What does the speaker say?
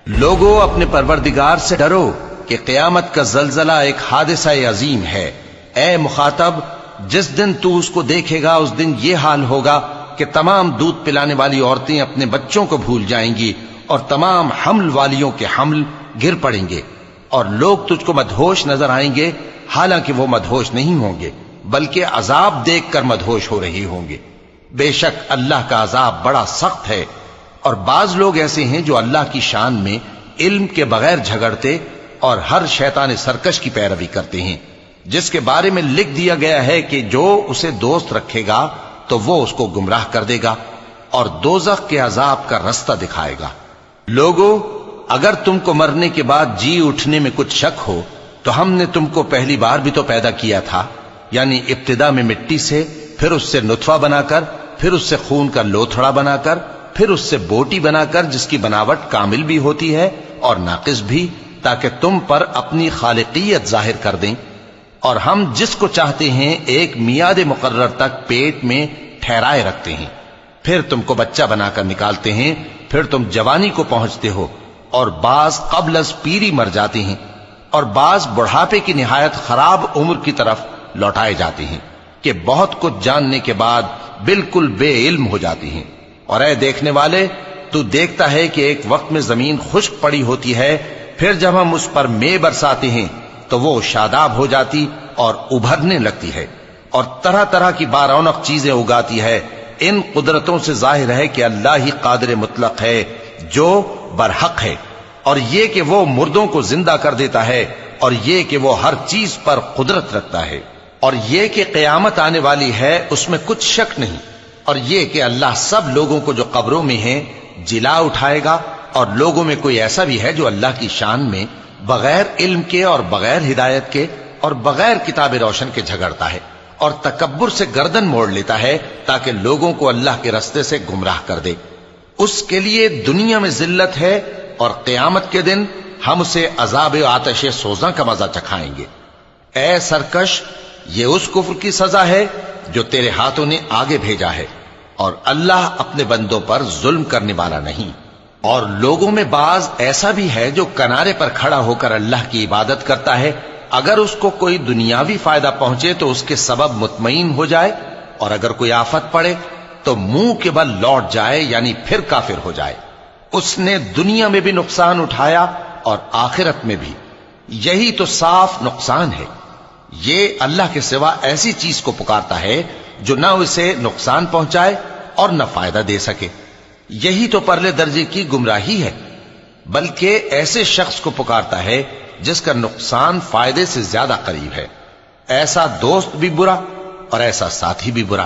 لوگو اپنے پروردگار سے ڈرو کہ قیامت کا زلزلہ ایک حادثہ عظیم ہے۔ اے مخاطب، جس دن تو اس کو دیکھے گا اس دن یہ حال ہوگا کہ تمام دودھ پلانے والی عورتیں اپنے بچوں کو بھول جائیں گی اور تمام حمل والیوں کے حمل گر پڑیں گے، اور لوگ تجھ کو مدہوش نظر آئیں گے، حالانکہ وہ مدہوش نہیں ہوں گے بلکہ عذاب دیکھ کر مدہوش ہو رہے ہوں گے۔ بے شک اللہ کا عذاب بڑا سخت ہے۔ اور بعض لوگ ایسے ہیں جو اللہ کی شان میں علم کے بغیر جھگڑتے اور ہر شیطان سرکش کی پیروی کرتے ہیں، جس کے بارے میں لکھ دیا گیا ہے کہ جو اسے دوست رکھے گا تو وہ اس کو گمراہ کر دے گا اور دوزخ کے عذاب کا رستہ دکھائے گا۔ لوگو، اگر تم کو مرنے کے بعد جی اٹھنے میں کچھ شک ہو تو ہم نے تم کو پہلی بار بھی تو پیدا کیا تھا، یعنی ابتدا میں مٹی سے، پھر اس سے نطفہ بنا کر، پھر اس سے خون کا لوتھڑا بنا کر، پھر اس سے بوٹی بنا کر جس کی بناوٹ کامل بھی ہوتی ہے اور ناقص بھی، تاکہ تم پر اپنی خالقیت ظاہر کر دیں۔ اور ہم جس کو چاہتے ہیں ایک میعاد مقرر تک پیٹ میں ٹھہرائے رکھتے ہیں، پھر تم کو بچہ بنا کر نکالتے ہیں، پھر تم جوانی کو پہنچتے ہو، اور بعض قبل از پیری مر جاتے ہیں، اور بعض بڑھاپے کی نہایت خراب عمر کی طرف لوٹائے جاتے ہیں کہ بہت کچھ جاننے کے بعد بالکل بے علم ہو جاتی ہیں۔ اور اے دیکھنے والے، تو دیکھتا ہے کہ ایک وقت میں زمین خشک پڑی ہوتی ہے، پھر جب ہم اس پر مے برساتے ہیں تو وہ شاداب ہو جاتی اور ابھرنے لگتی ہے اور طرح طرح کی بارونق چیزیں اگاتی ہے۔ ان قدرتوں سے ظاہر ہے کہ اللہ ہی قادر مطلق ہے جو برحق ہے، اور یہ کہ وہ مردوں کو زندہ کر دیتا ہے، اور یہ کہ وہ ہر چیز پر قدرت رکھتا ہے، اور یہ کہ قیامت آنے والی ہے اس میں کچھ شک نہیں، اور یہ کہ اللہ سب لوگوں کو جو قبروں میں ہیں جلا اٹھائے گا۔ اور لوگوں میں کوئی ایسا بھی ہے جو اللہ کی شان میں بغیر علم کے اور بغیر ہدایت کے اور بغیر کتاب روشن کے جھگڑتا ہے اور تکبر سے گردن موڑ لیتا ہے تاکہ لوگوں کو اللہ کے رستے سے گمراہ کر دے۔ اس کے لیے دنیا میں ذلت ہے، اور قیامت کے دن ہم اسے عذاب آتش سوزاں کا مزہ چکھائیں گے۔ اے سرکش، یہ اس کفر کی سزا ہے جو تیرے ہاتھوں نے آگے بھیجا ہے، اور اللہ اپنے بندوں پر ظلم کرنے والا نہیں۔ اور لوگوں میں بعض ایسا بھی ہے جو کنارے پر کھڑا ہو کر اللہ کی عبادت کرتا ہے، اگر اس کو کوئی دنیاوی فائدہ پہنچے تو اس کے سبب مطمئن ہو جائے، اور اگر کوئی آفت پڑے تو منہ کے بل لوٹ جائے، یعنی پھر کافر ہو جائے۔ اس نے دنیا میں بھی نقصان اٹھایا اور آخرت میں بھی، یہی تو صاف نقصان ہے۔ یہ اللہ کے سوا ایسی چیز کو پکارتا ہے جو نہ اسے نقصان پہنچائے اور نہ فائدہ دے سکے، یہی تو پرلے درجے کی گمراہی ہے۔ بلکہ ایسے شخص کو پکارتا ہے جس کا نقصان فائدے سے زیادہ قریب ہے۔ ایسا دوست بھی برا اور ایسا ساتھی بھی برا۔